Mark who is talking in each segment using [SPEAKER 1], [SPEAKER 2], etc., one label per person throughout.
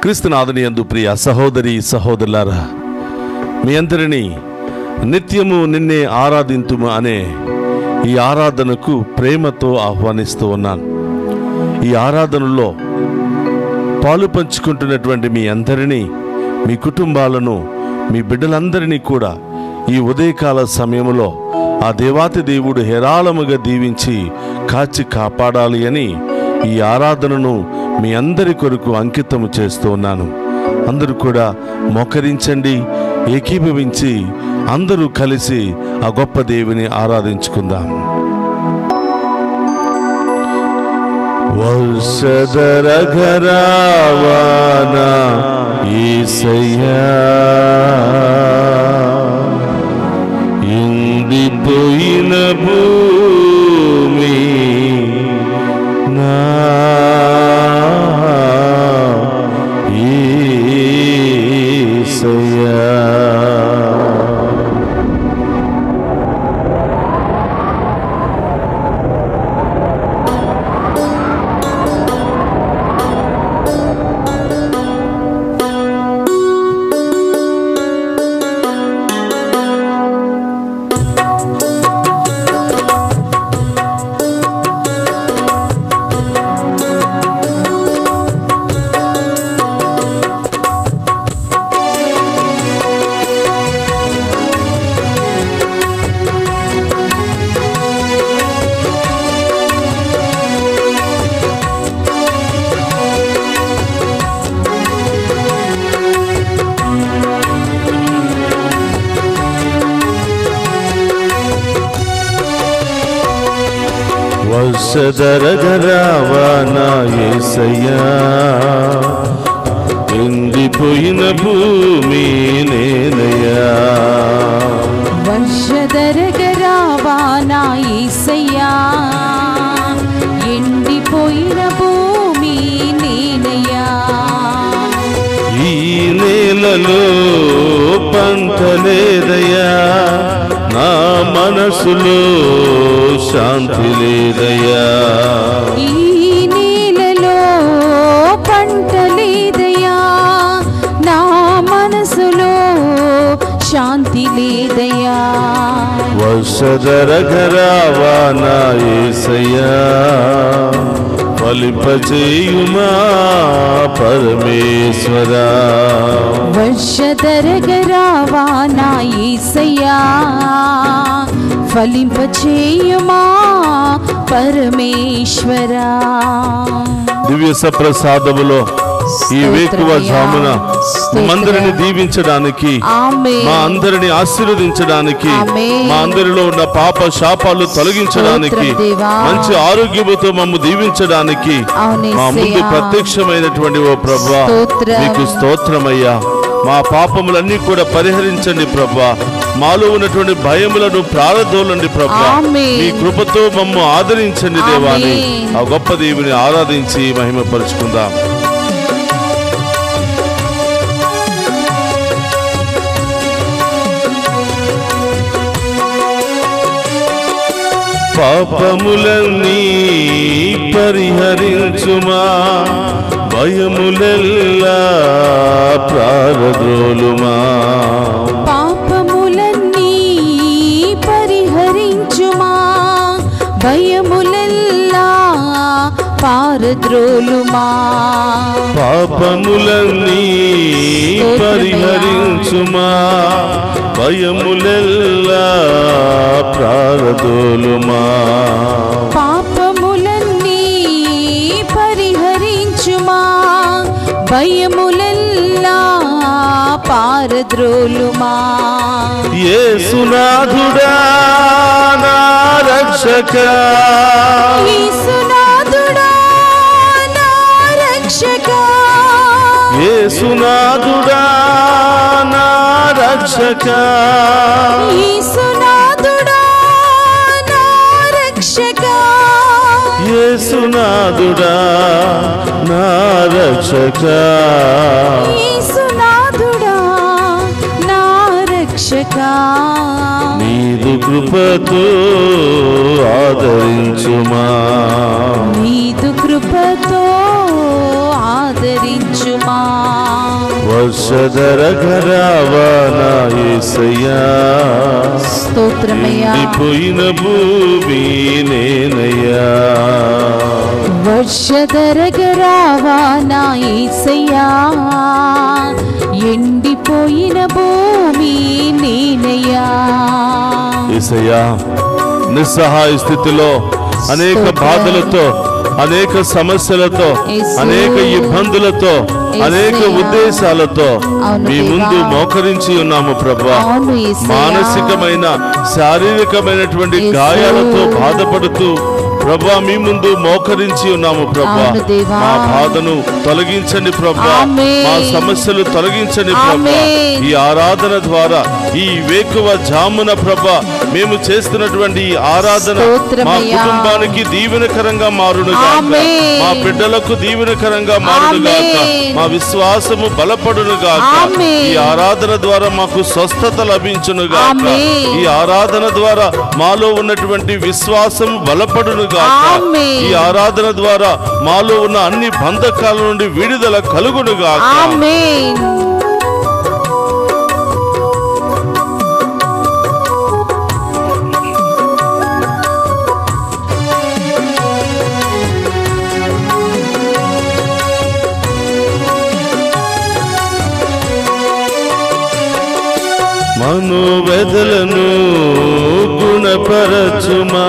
[SPEAKER 1] క్రీస్తునాథుని యందు ప్రియ సహోదరి సహోదరులారా, మీ అందరినీ నిత్యము నిన్నే ఆరాధింతుము అనే ఈ ఆరాధనకు ప్రేమతో ఆహ్వానిస్తూ ఉన్నాను. ఈ ఆరాధనలో పాలు పంచుకుంటున్నటువంటి మీ అందరినీ, మీ కుటుంబాలను, మీ బిడ్డలందరినీ కూడా ఈ ఉదయకాల సమయంలో ఆ దేవాతి దేవుడు హేరాళముగా దీవించి కాచి కాపాడాలి అని ఈ ఆరాధనను మీ అందరి కొరకు అంకితము చేస్తూ ఉన్నాను. అందరూ కూడా మోకరించండి, ఏకీభవించి అందరూ కలిసి ఆ గొప్ప దేవుని ఆరాధించుకుందాం. వర్షధర ఘరావాన యేసయ్యా, ఎండిపోయిన భూమి నా యేసయ్యా. వర్షధర ఘరావాన యేసయ్యా, ఎండిపోయిన భూమి నేనయ్యా.
[SPEAKER 2] వర్షధర ఘరావాన యేసయ్యా, ఎండిపోయిన భూమి నేనయ్యా.
[SPEAKER 1] ఈ నేలలో పంట లేదయ్యా, నా మనసులో శాంతి లేదయ్యా.
[SPEAKER 2] ఈ నేలలో పంట లేదయ్యా, నా మనసులో శాంతి లేదయ్యా.
[SPEAKER 1] వర్షధర ఘరావాన యేసయ్యా, ఫలింపజేయుమా పరమేశ్వరా.
[SPEAKER 2] వర్షధర ఘరావాన యేసయ్యా, ఫలింపచేయుమా పరమేశ్వరా.
[SPEAKER 1] దివ్య సప్రసాదములో ఈ వేకువ జామున మందరిని దీవించడానికి, మా అందరిని ఆశీర్వదించడానికి, మా అందరిలో ఉన్న పాప శాపాలు తొలగించడానికి, మంచి ఆరోగ్యముతో మమ్ము దీవించడానికి మా ముందు ప్రత్యక్షమైనటువంటి ఓ ప్రభువా, మీకు స్తోత్రమయ్యా. మా పాపములన్నీ కూడా పరిహరించండి ప్రభువా. మాలో ఉన్నటువంటి భయములను ప్రారదోలండి ప్రభువా. మీ కృపతో మమ్ము ఆదరించండి దేవాని. ఆ గొప్ప దేవుని ఆరాధించి మహిమపరుచుకుందాం. పాపములన్నీ పరిహరించుమా, భయములెల్లా ప్రారద్రోలుమా.
[SPEAKER 2] పాపములన్నీ పరిహరించుమా, భయములెల్లా పారద్రోలుమా.
[SPEAKER 1] పాపములన్నీ పరిహరించుమా, భయములెల్లా ప్రారదోలుమా.
[SPEAKER 2] పాపములన్నీ పరిహరించుమా, భయములెల్లా పారద్రోలుమా.
[SPEAKER 1] యేసునాథుడా నా రక్షకా,
[SPEAKER 2] యేసునాథుడా నా రక్షకా,
[SPEAKER 1] యేసునాథుడా నా రక్షకా,
[SPEAKER 2] యేసునాథుడా నా రక్షకా,
[SPEAKER 1] యేసునాథుడా నా రక్షకా,
[SPEAKER 2] యేసునాథుడా నా రక్షకా.
[SPEAKER 1] నీదు కృపతో ఆదరించుమా,
[SPEAKER 2] నీదు కృపతో ఆదరించుమా.
[SPEAKER 1] వర్షధరగరావా నా యేసయ్యా,
[SPEAKER 2] స్తోత్రమయ్యా.
[SPEAKER 1] ఎండిపోయిన భూమి నేనయ్యా.
[SPEAKER 2] వర్షధరగరావా నా యేసయ్యా, ఎండిపోయిన భూమి నేనయ్యా.
[SPEAKER 1] యేసయ్యా, నిస్సహాయ స్థితిలో అనేక బాధలతో, అనేక సమస్యలతో, అనేక ఇబ్బందులతో, అనేక ఉద్దేశాలతో మీ ముందు మోకరించి ఉన్నాము ప్రభువా. మానసికమైన శారీరకమైనటువంటి గాయాలతో బాధపడుతూ ప్రభువా మీ ముందు మోకరించి ఉన్నాము ప్రభువా. మా బాధను తొలగించండి ప్రభువా, మా సమస్యలు తొలగించండి ప్రభువా. ఈ ఆరాధన ద్వారా ఈ వేకువ జామున ప్రభువా మేము చేస్తున్నటువంటి ఈ ఆరాధన మా కుటుంబానికి దీవెనకరంగా మారునుగాక, మా బిడ్డలకు దీవెనకరంగా మారునుగాక, మా విశ్వాసము బలపడునుగాక. ఈ ఆరాధన ద్వారా మాకు స్వస్థత లభించునుగాక. ఈ ఆరాధన ద్వారా మాలో ఉన్నటువంటి విశ్వాసం బలపడునుగాక. ఈ ఆరాధన ద్వారా మాలో ఉన్న అన్ని బంధకాల నుండి విడుదల కలుగునుగాక. మనోవేదలను గుణపరచుమా,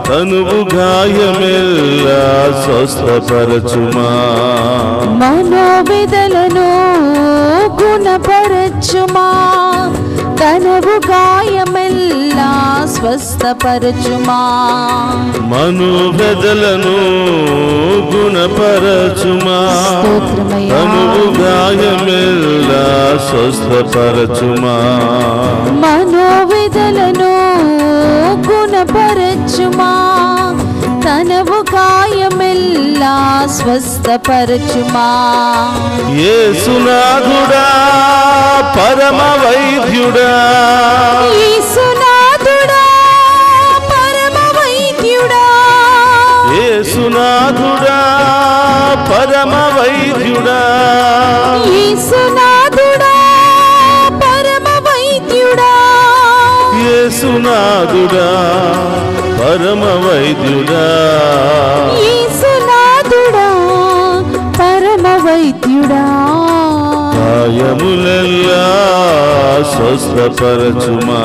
[SPEAKER 1] తనువు గాయమెల్లా స్వస్థపరచుమా.
[SPEAKER 2] మనోవేదలను గుణపరచుమా, తనువు గాయమెల్లా స్వస్థపరచుమా.
[SPEAKER 1] మనోవేదలను గుణపరచుమా, తనువు గాయమెల్లా స్వస్థపరచుమా.
[SPEAKER 2] మనోవేదలను గుణపరచుమా, తనవు గాయమెల్లా స్వస్థపరచుమా.
[SPEAKER 1] యేసునాథుడా పరమ వైద్యుడా,
[SPEAKER 2] యేసునాథుడా పరమ వైద్యుడా,
[SPEAKER 1] యేసునాథుడా పరమ వైద్యుడా,
[SPEAKER 2] యేసునాథుడా పరమ వైద్యుడా,
[SPEAKER 1] యేసునాథుడా పరమ వైద్యుడా,
[SPEAKER 2] యేసునాథుడా పరమ వైద్యుడా.
[SPEAKER 1] గాయములెల్లా స్వస్థపరచుమా,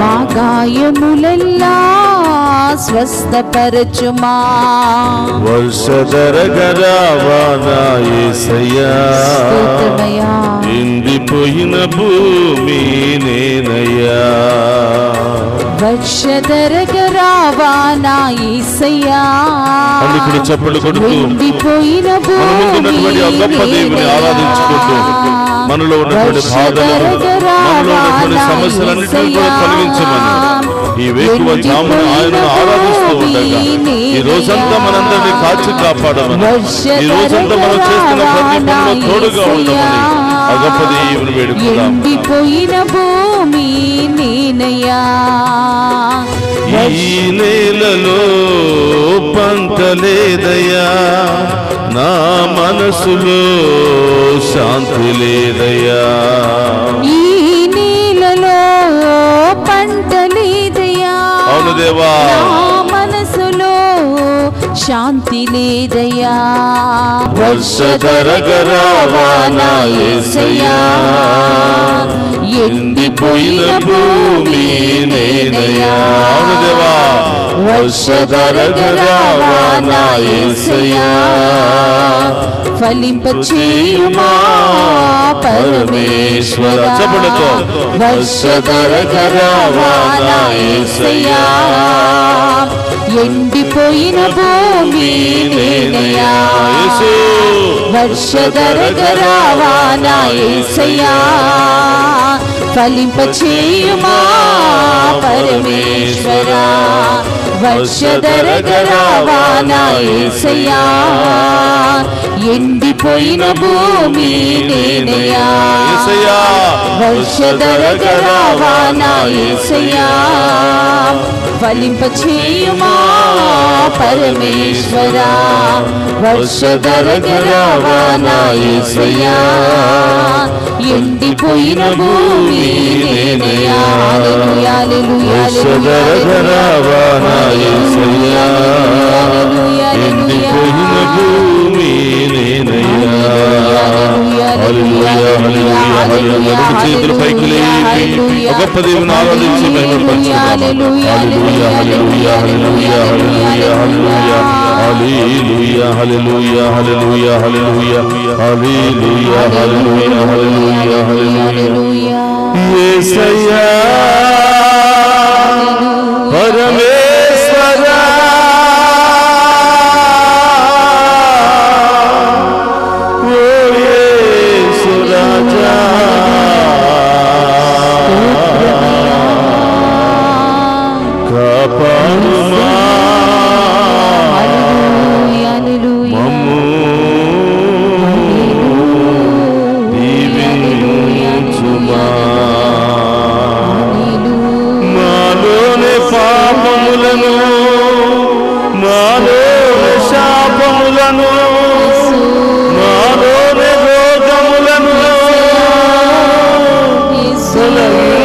[SPEAKER 2] మా గాయములెల్లా స్వస్థపరచుమా.
[SPEAKER 1] వర్షధరగరావా నా యేసయ్యా, ఎండిపోయిన భూమి నేనయ్యా.
[SPEAKER 2] వర్షధరగరావా నా యేసయ్యా,
[SPEAKER 1] అందుకు చప్పట్లు కొడుతూ
[SPEAKER 2] ఎండిపోయిన భూమి
[SPEAKER 1] గొప్ప దేవుని ఆరాధించుకుంటూ మనలో ఉన్నటువంటి బాధలను, మనలో ఉన్నటువంటి సమస్యలన్నింటినీ కూడా తొలగించమని ఈ వేకువ జామున ఆయనను ఆరాధిస్తూ ఉండగా ఈ రోజంతా మనందరినీ కాచి కాపాడమని, ఈ రోజంతా మనం చేస్తున్న ప్రతి పనిలో తోడుగా ఉండమని ఆ గొప్ప దేవుని వేడుకుందాం.
[SPEAKER 2] ఎండిపోయిన భూమి నేనయ్యా.
[SPEAKER 1] ఈ నేలలో పంట లేదయ్యా, నా మనసులో శాంతి లేదయ్యా.
[SPEAKER 2] ఈ నేలలో పంట లేదయ్యా,
[SPEAKER 1] అవును దేవా,
[SPEAKER 2] నా మనసులో శాంతి లేదయ్యా.
[SPEAKER 1] వర్షధరగరావా నా యేసయ్యా, ఎండిపోయిన భూమి నేనయ్యా. అవును దేవా, వర్షధరగరావా నా యేసయ్యా,
[SPEAKER 2] ఫలింపచేయుమా పరమేశ్వర.
[SPEAKER 1] చప్పట్లతో
[SPEAKER 2] వర్షధరగరావా నా యేసయ్యా, ఎండిపోయిన భూమి నేనయ్యా. వర్షధరగరావా నా యేసయ్యా, ఫలింపచేయుమా పరమేశ్వర. వర్షధరగరావా నా యేసయ్యా ఎండిపోయిన భూమి నేనయ్యా వర్షధరగరావా నా యేసయ్యా ఫలింపచేయుమా పరమేశ్వరా వర్షధరగరావా నా యేసయ్యా ఎండిపోయిన భూమి నేనయ్యా హల్లెలూయా హల్లెలూయా
[SPEAKER 1] వర్షధరగరావా నా యేసయ్యా ఎండిపోయిన భూమి నేనయ్యా హల్లెలూయా హల్లెలూయా హల్లెలూయా రెండు చేతులు పైకి లేపి గొప్ప దేవుని ఆరాధించి మహిమపరచుదాం హల్లెలూయా హల్లెలూయా హల్లెలూయా హల్లెలూయా హల్లెలూయా హల్లెలూయా హల్లెలూయా హల్లెలూయా హల్లెలూయా హల్లెలూయా హల్లెలూయా హల్లెలూయా యేసయ్యా పరమేశ్వరా ఓ యేసు రాజా కాపాడుమా మమ్ము దీవించుమా మాలోని పాపములను మాలోని శాపములను మాలోని రోగములను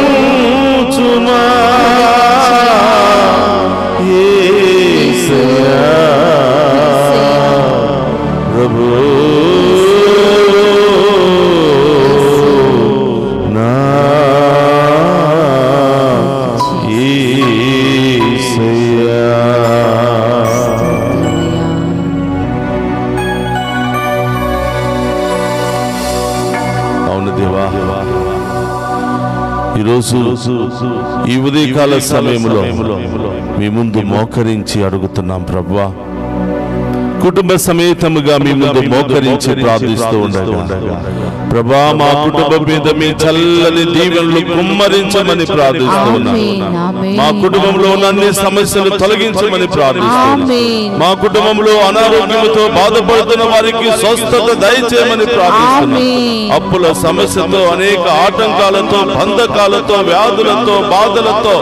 [SPEAKER 1] తొలగించుమా యేసయ్యా ప్రభు నా యేసయ్యా అవును దేవా ఈరోజు ఈ ఉదయకాల సమయంలో మీ ముందు మోకరించి అడుగుతున్నాం ప్రభువా కుటుంబ సమేతముగా మీ ముందు మోకరించి ప్రార్థిస్తూ ఉండగా ప్రభా మా కుటుంబం మీద మీ చల్లని దీవెనలు కుమ్మరించమని ప్రార్థిస్తూ ఉన్నాం మా కుటుంబంలో ఉన్న అన్ని సమస్యలు తొలగించమని ప్రార్థిస్తున్నాం మా కుటుంబంలో అనారోగ్యంతో బాధపడుతున్న వారికి స్వస్థత దయచేయమని ప్రార్థిస్తున్నాం అప్పుల సమస్యతో అనేక ఆటంకాలతో బంధకాలతో వ్యాధులతో బాధలతో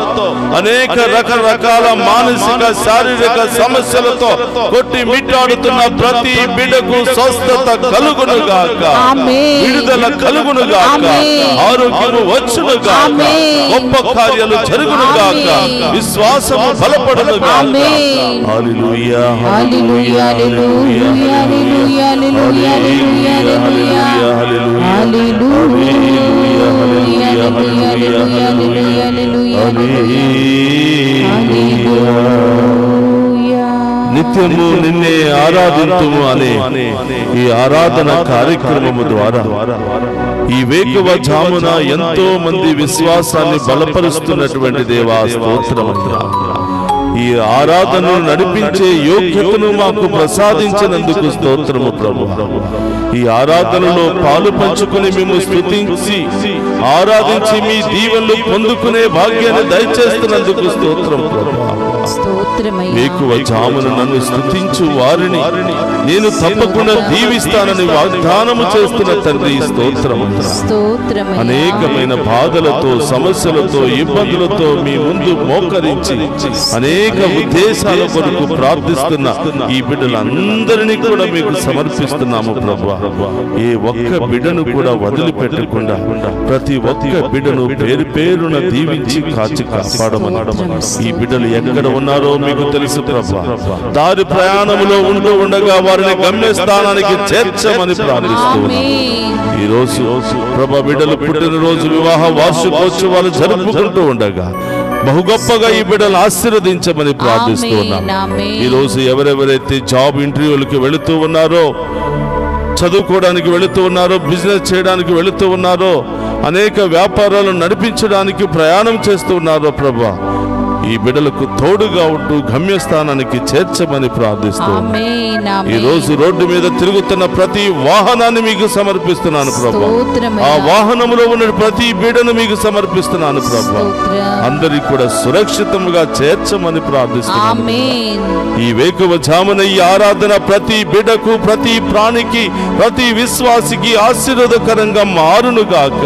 [SPEAKER 1] అనేక రకరకాల మానసిక శారీరక సమస్యలతో కొట్టి మిట్టాడుతున్న ప్రతి బిడ్డకు స్వస్థత కలుగును గాక విడుదల కలుగును గాక ఆరోగ్యము వచ్చును గాక గొప్ప కార్యాలు జరుగును గాక విశ్వాసము బలపడును గాక హల్లెలూయా హల్లెలూయా హల్లెలూయా హల్లెలూయా హల్లెలూయా హల్లెలూయా నిత్యము నిన్నే ఆరాధింతుము అనే ఈ ఆరాధన కార్యక్రమము ద్వారా ఈ వేకువ జామున ఎంతో మంది విశ్వాసాన్ని బలపరుస్తున్నటువంటి దేవా స్తోత్రమయ్యా ఈ ఆరాధనను నడిపించే యోగ్యతను మాకు ప్రసాదించినందుకు స్తోత్రము ప్రభువా ఈ ఆరాధనలో పాలు పంచుకుని మేము స్తుతించి ఆరాధించి మీ దీవెనలు పొందుకునే భాగ్యాన్ని దయచేస్తున్నందుకు స్తోత్రం ప్రభువా వేకువ జామున నన్ను స్తుతించు వారిని నేను తప్పకుండా దీవిస్తానని వాగ్దానము చేస్తున్న తండ్రి స్తోత్రము అనేకమైన బాధలతో సమస్యలతో ఇబ్బందులతో మీ ముందు మోకరించి అనేక ఉద్దేశాల కొరకు ప్రార్థిస్తున్న ఈ బిడ్డలందరినీ కూడా మీకు సమర్పిస్తున్నాము ప్రభువా ఏ ఒక్క బిడ్డను కూడా వదిలిపెట్టకుండా ప్రతి ఒక్క బిడ్డను పేరు పేరున దీవించి కాచి కాపాడమని ఈ బిడ్డలు ఎక్కడ ఉన్నారో మీకు తెలుసు ప్రభువా దారి ప్రయాణములో ఉంటూ ఉండగా వారిని గమ్యస్థానానికి చేర్చమని ప్రార్థిస్తున్నాము ఈ రోజు ప్రభా బిడ్డలు పుట్టినరోజు వివాహ వార్షికోత్సవాలు జరుపుకుంటూ ఉండగా బహు గొప్పగా ఈ బిడ్డలు ఆశీర్వదించమని ప్రార్థిస్తూ ఉన్నాము ఈ రోజు ఎవరెవరైతే జాబ్ ఇంటర్వ్యూలకు వెళుతూ ఉన్నారో చదువుకోవడానికి వెళుతూ ఉన్నారో బిజినెస్ చేయడానికి వెళుతూ ఉన్నారో అనేక వ్యాపారాలను నడిపించడానికి ప్రయాణం చేస్తూ ఉన్నారో ప్రభా ఈ బిడ్డలకు తోడుగా ఉంటూ గమ్యస్థానానికి చేర్చమని ప్రార్థిస్తున్నాను. ఈ రోజు రోడ్డు మీద తిరుగుతున్న ప్రతి వాహనాన్ని మీకు సమర్పిస్తున్నాను ప్రభు. ఆ వాహనంలో ఉన్న ప్రతి బిడ్డను మీకు సమర్పిస్తున్నాను ప్రభు. అందరికి కూడా సురక్షితంగా చేర్చమని ప్రార్థిస్తున్నాను. ఈ వేకువ జామున ఈ ఆరాధన ప్రతి బిడ్డకు, ప్రతి ప్రాణికి, ప్రతి విశ్వాసికి ఆశీర్వాదకరంగా మారునుగాక.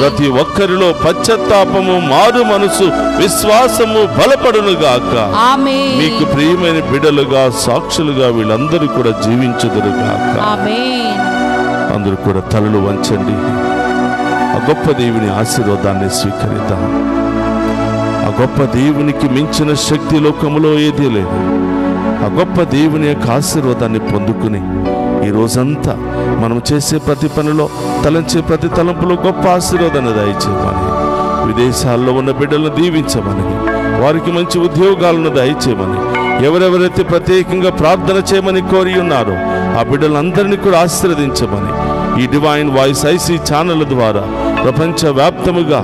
[SPEAKER 1] ప్రతి ఒక్కరిలో పశ్చాత్తాపము, మారు మనసు, విశ్వాసము బలపడునుగాక. మీకు ప్రియమైన బిడ్డలుగా, సాక్షులుగా వీళ్ళందరూ కూడా జీవించుదురుగాక. అందరూ కూడా తలలు వంచండి. ఆ గొప్ప దేవుని ఆశీర్వాదాన్ని స్వీకరిద్దాం. ఆ గొప్ప దేవునికి మించిన శక్తి లోకములో ఏదీ లేదు. ఆ గొప్ప దేవుని యొక్క ఆశీర్వాదాన్ని పొందుకుని ఈ రోజంతా మనం చేసే ప్రతి పనిలో, తలంచే ప్రతి తలంపులో గొప్ప ఆశీర్వాదాన్ని దయచేయమని, విదేశాల్లో ఉన్న బిడ్డలను దీవించమని, వారికి మంచి ఉద్యోగాలను దయచేయమని, ఎవరెవరైతే ప్రత్యేకంగా ప్రార్థన చేయమని కోరి ఉన్నారో ఆ బిడ్డలందరినీ కూడా ఆశీర్వదించమని, ఈ డివైన్ వాయిస్ ఐసీ ఛానల్ ద్వారా ప్రపంచవ్యాప్తముగా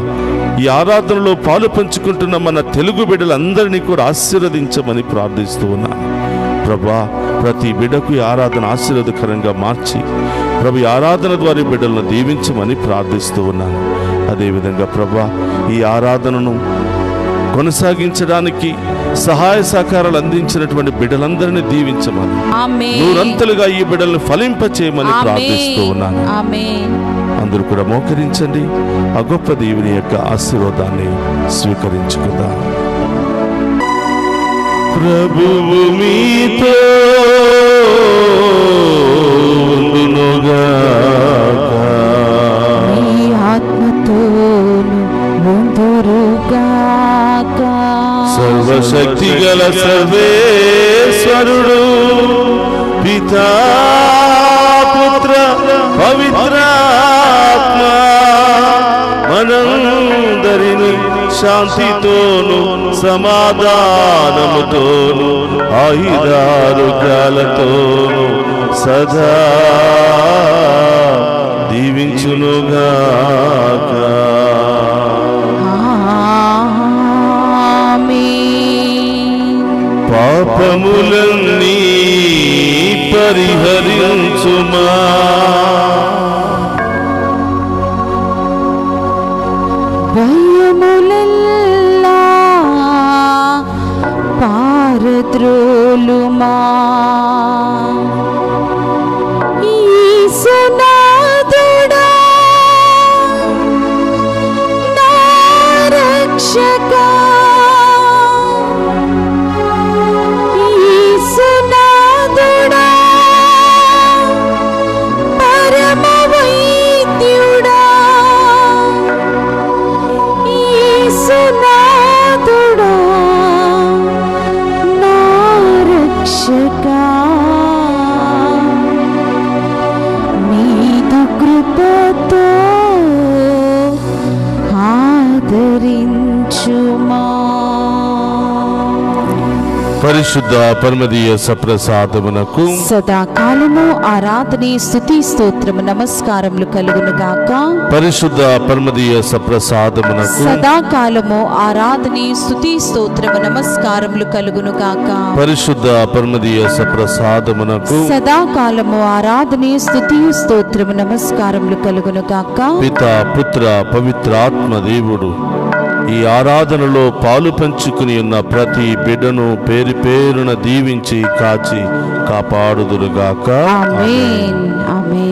[SPEAKER 1] ఈ ఆరాధనలో పాలు పంచుకుంటున్న మన తెలుగు బిడ్డలందరినీ కూడా ఆశీర్వదించమని ప్రార్థిస్తూ ఉన్నాను. ప్రభా, ప్రతి బిడ్డకు ఈ ఆరాధన ఆశీర్వాదకరంగా మార్చి ప్రభు ఈ ఆరాధన ద్వారా బిడ్డలను దీవించమని ప్రార్థిస్తూ ఉన్నాను. అదేవిధంగా ప్రభా, ఈ ఆరాధనను కొనసాగించడానికి సహాయ సహకారాలు అందించినటువంటి బిడ్డలందరినీ దీవించమని, నూరంతలుగా ఈ బిడ్డలను ఫలింపచేయమని ప్రార్థిస్తూ ఉన్నాను. అందరూ కూడా మోకరించండి. ఆ గొప్ప దేవుని యొక్క ఆశీర్వాదాన్ని స్వీకరించుకుందాం. ప్రభువు మీతో ఉండునుగాక,
[SPEAKER 2] మీ ఆత్మతోను ఉండునుగాక.
[SPEAKER 1] సర్వశక్తి గల సర్వేశ్వరుడు పితా, పుత్ర, పవిత్రాత్మ మనందరిని శాంతితోను, సమాధానముతోను, ఆయుధారోగ్యాలతోను సదా దీవించునుగాక. పాపములన్నీ పరిహరించుమా,
[SPEAKER 2] భయములెల్లా పారద్రోలుమా. యేసునాథుడా నా రక్షకా, యేసునాథుడా పరమ వైద్యుడా, యేసునాథుడా నా రక్షకా. నీదు కృపతో ఆదరించుమా.
[SPEAKER 1] పరిశుద్ధ పరమదీయ సప్రసాదమునకు
[SPEAKER 2] సదాకాలము ఆరాధనే, స్తుతి, స్తోత్రము, నమస్కారములు కలుగును గాక.
[SPEAKER 1] పరిశుద్ధ పరమదీయ సప్రసాదమునకు
[SPEAKER 2] సదాకాలము ఆరాధనే, స్తుతి, స్తోత్రము, నమస్కారములు కలుగును గాక.
[SPEAKER 1] పరిశుద్ధ పరమదీయ సప్రసాదమునకు
[SPEAKER 2] సదాకాలము ఆరాధనే, స్తుతి, స్తోత్రము, నమస్కారములు కలుగును గాక.
[SPEAKER 1] పితా, పుత్ర, పవిత్రాత్మ దేవుడు ఈ ఆరాధనలో పాలు పంచుకుని ఉన్న ప్రతి బిడ్డను పేరు పేరున దీవించి కాచి కాపాడుదురుగాక.
[SPEAKER 2] ఆమేన్, ఆమేన్.